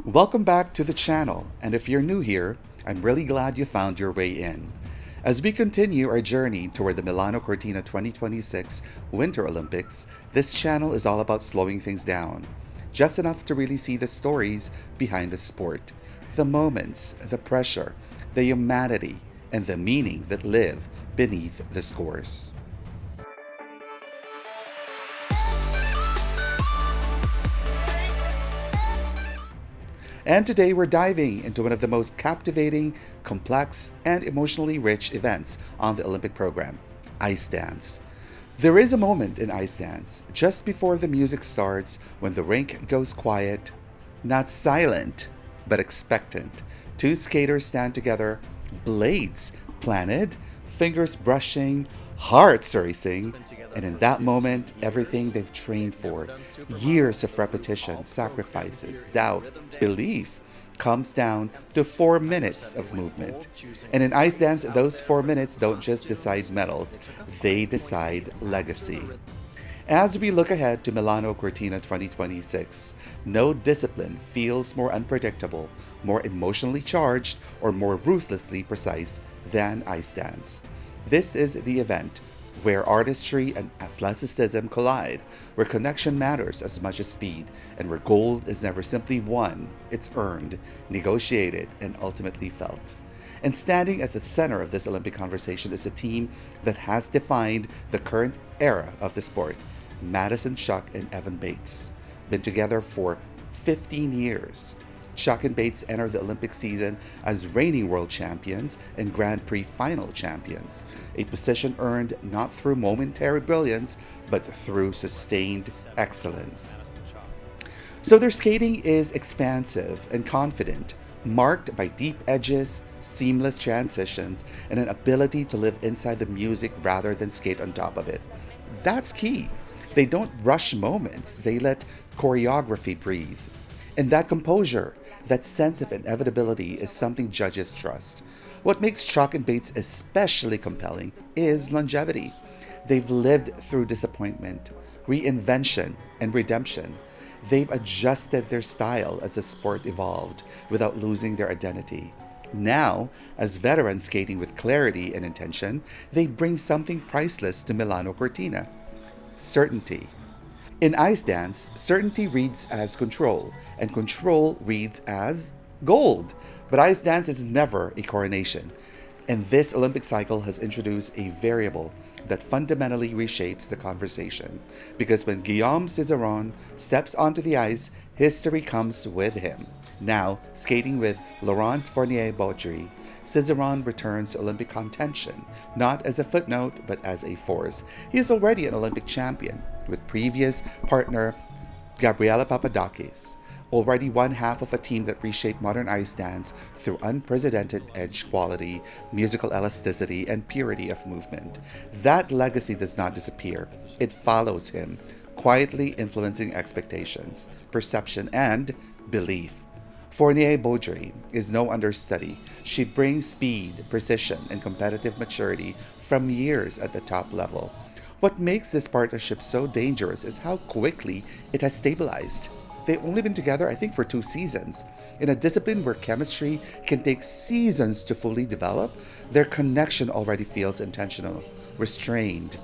Welcome back to the channel, and if you're new here, I'm really glad you found your way in. As we continue our journey toward the Milano Cortina 2026 Winter Olympics, this channel is all about slowing things down, just enough to really see the stories behind the sport, the moments, the pressure, the humanity, and the meaning that live beneath the scores. And today we're diving into one of the most captivating, complex, and emotionally rich events on the Olympic program, ice dance. There is a moment in ice dance, just before the music starts, when the rink goes quiet, not silent, but expectant. Two skaters stand together, blades planted, fingers brushing, hearts racing, and in that moment, everything they've trained for, years of repetition, sacrifices, doubt, belief, comes down to 4 minutes of movement. And in ice dance, those 4 minutes don't just decide medals, they decide legacy. As we look ahead to Milano Cortina 2026, no discipline feels more unpredictable, more emotionally charged, or more ruthlessly precise than ice dance. This is the event where artistry and athleticism collide, where connection matters as much as speed, and where gold is never simply won, it's earned, negotiated, and ultimately felt. And standing at the center of this Olympic conversation is a team that has defined the current era of the sport, Madison Chock and Evan Bates. Been together for 15 years. Chock and Bates entered the Olympic season as reigning world champions and Grand Prix final champions, a position earned not through momentary brilliance, but through sustained excellence. So their skating is expansive and confident, marked by deep edges, seamless transitions, and an ability to live inside the music rather than skate on top of it. That's key. They don't rush moments, they let choreography breathe. And that composure, that sense of inevitability, is something judges trust. What makes Chock and Bates especially compelling is longevity. They've lived through disappointment, reinvention, and redemption. They've adjusted their style as the sport evolved without losing their identity. Now, as veterans skating with clarity and intention, they bring something priceless to Milano Cortina: certainty. In ice dance, certainty reads as control, and control reads as gold. But ice dance is never a coronation. And this Olympic cycle has introduced a variable that fundamentally reshapes the conversation. Because when Guillaume Cizeron steps onto the ice, history comes with him. Now, skating with Laurence Fournier Beaudry, Cizeron returns to Olympic contention, not as a footnote, but as a force. He is already an Olympic champion, with previous partner Gabriela Papadakis, already one half of a team that reshaped modern ice dance through unprecedented edge quality, musical elasticity, and purity of movement. That legacy does not disappear. It follows him, quietly influencing expectations, perception, and belief. Fournier Beaudry is no understudy. She brings speed, precision, and competitive maturity from years at the top level. What makes this partnership so dangerous is how quickly it has stabilized. They've only been together, I think, for 2 seasons. In a discipline where chemistry can take seasons to fully develop, their connection already feels intentional, restrained,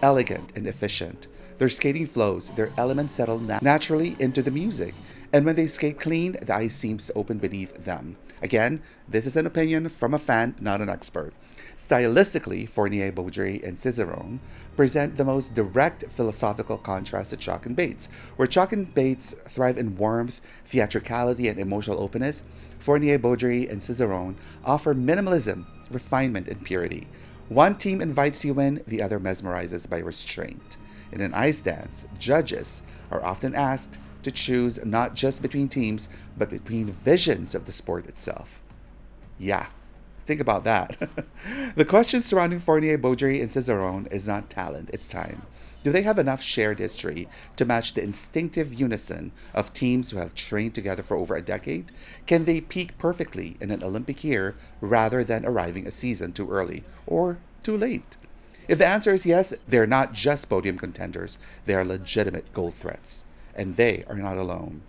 elegant, and efficient. Their skating flows, their elements settle naturally into the music. And when they skate clean, the ice seems to open beneath them. Again, this is an opinion from a fan, not an expert. Stylistically, Fournier Beaudry and Cizeron present the most direct philosophical contrast to Chock and Bates. Where Chock and Bates thrive in warmth, theatricality, and emotional openness, Fournier Beaudry and Cizeron offer minimalism, refinement, and purity. One team invites you in, the other mesmerizes by restraint. In an ice dance, judges are often asked to choose not just between teams, but between visions of the sport itself. Yeah, think about that. The question surrounding Fournier Beaudry and Cizeron is not talent, it's time. Do they have enough shared history to match the instinctive unison of teams who have trained together for over a decade? Can they peak perfectly in an Olympic year rather than arriving a season too early or too late? If the answer is yes, they're not just podium contenders, they are legitimate gold threats. And they are not alone.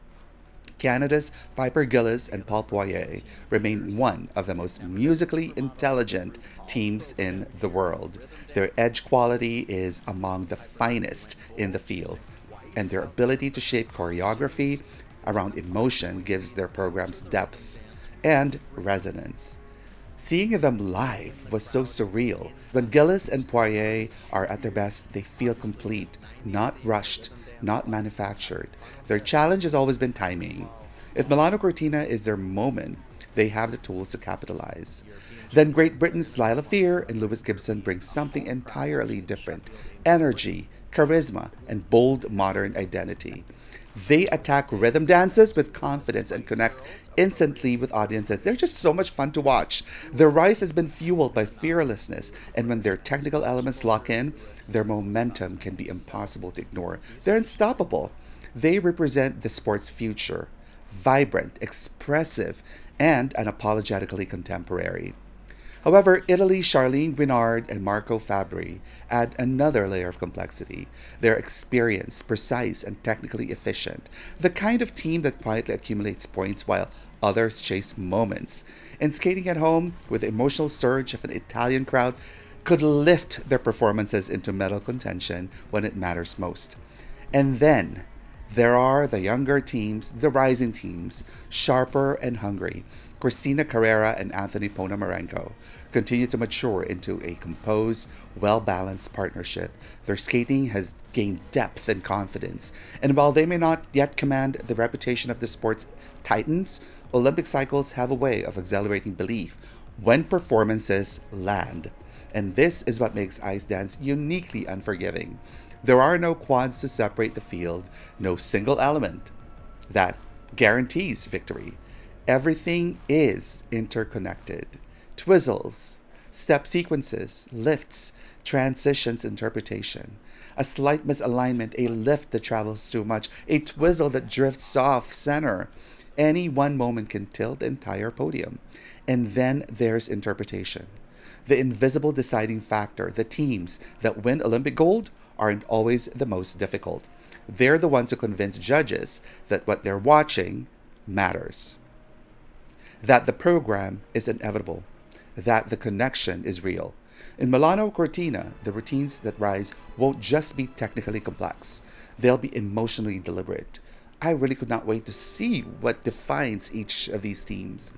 Canada's Piper Gilles and Paul Poirier remain one of the most musically intelligent teams in the world. Their edge quality is among the finest in the field, and their ability to shape choreography around emotion gives their programs depth and resonance. Seeing them live was so surreal. When Gilles and Poirier are at their best, they feel complete, not rushed, not manufactured. Their challenge has always been timing. If Milano Cortina is their moment, they have the tools to capitalize. Then Great Britain's Lilah Fear and Lewis Gibson bring something entirely different: energy, charisma, and bold modern identity. They attack rhythm dances with confidence and connect instantly with audiences. They're just so much fun to watch. Their rise has been fueled by fearlessness, and when their technical elements lock in, their momentum can be impossible to ignore. They're unstoppable. They represent the sport's future: vibrant, expressive, and unapologetically contemporary. However, Italy's Charlène Guignard and Marco Fabbri add another layer of complexity. They're experienced, precise, and technically efficient, the kind of team that quietly accumulates points while others chase moments. And skating at home, with the emotional surge of an Italian crowd, could lift their performances into medal contention when it matters most. And then there are the younger teams, the rising teams, sharper and hungry. Cristina Carrera and Anthony Ponomarenko continue to mature into a composed, well-balanced partnership. Their skating has gained depth and confidence, and while they may not yet command the reputation of the sport's titans, Olympic cycles have a way of accelerating belief when performances land. And this is what makes ice dance uniquely unforgiving. There are no quads to separate the field, no single element that guarantees victory. Everything is interconnected. Twizzles, step sequences, lifts, transitions, interpretation. A slight misalignment, a lift that travels too much, a twizzle that drifts off center. Any one moment can tilt the entire podium. And then there's interpretation. The invisible deciding factor. The teams that win Olympic gold aren't always the most difficult. They're the ones who convince judges that what they're watching matters, that the program is inevitable, that the connection is real. In Milano Cortina, the routines that rise won't just be technically complex, they'll be emotionally deliberate. I really could not wait to see what defines each of these teams.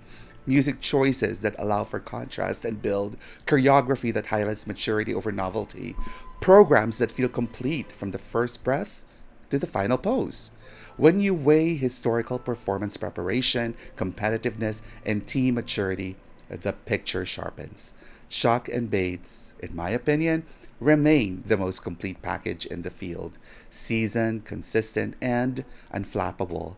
Music choices that allow for contrast and build, choreography that highlights maturity over novelty, programs that feel complete from the first breath to the final pose. When you weigh historical performance preparation, competitiveness, and team maturity, the picture sharpens. Chock and Bates, in my opinion, remain the most complete package in the field. Seasoned, consistent, and unflappable.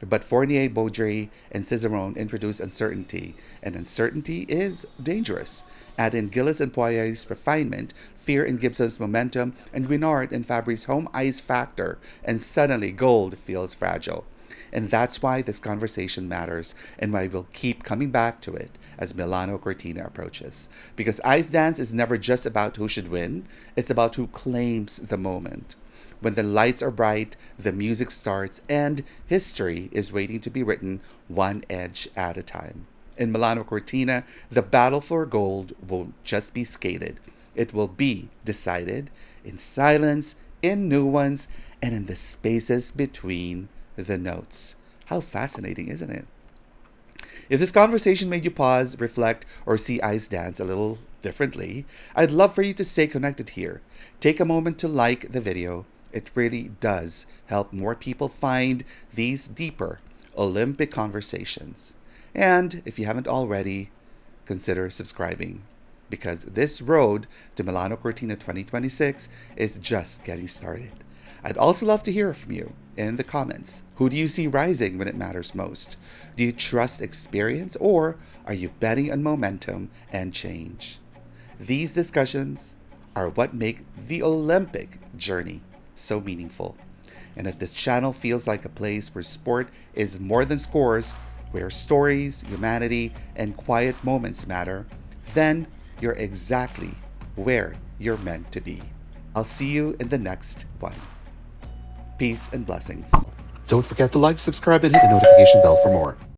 But Fournier Beaudry and Cizeron introduce uncertainty, and uncertainty is dangerous. Add in Gilles and Poirier's refinement, Fear in Gibson's momentum, and Guignard and Fabbri's home ice factor, and suddenly gold feels fragile. And that's why this conversation matters, and why we'll keep coming back to it as Milano Cortina approaches. Because ice dance is never just about who should win, it's about who claims the moment. When the lights are bright, the music starts, and history is waiting to be written one edge at a time. In Milano Cortina, the battle for gold won't just be skated. It will be decided in silence, in nuance, and in the spaces between the notes. How fascinating, isn't it? If this conversation made you pause, reflect, or see ice dance a little differently, I'd love for you to stay connected here. Take a moment to like the video. It really does help more people find these deeper Olympic conversations. And if you haven't already, consider subscribing, because this road to Milano Cortina 2026 is just getting started. I'd also love to hear from you in the comments. Who do you see rising when it matters most? Do you trust experience, or are you betting on momentum and change? These discussions are what make the Olympic journey so meaningful. And if this channel feels like a place where sport is more than scores, where stories, humanity, and quiet moments matter, then you're exactly where you're meant to be. I'll see you in the next one. Peace and blessings. Don't forget to like, subscribe, and hit the notification bell for more.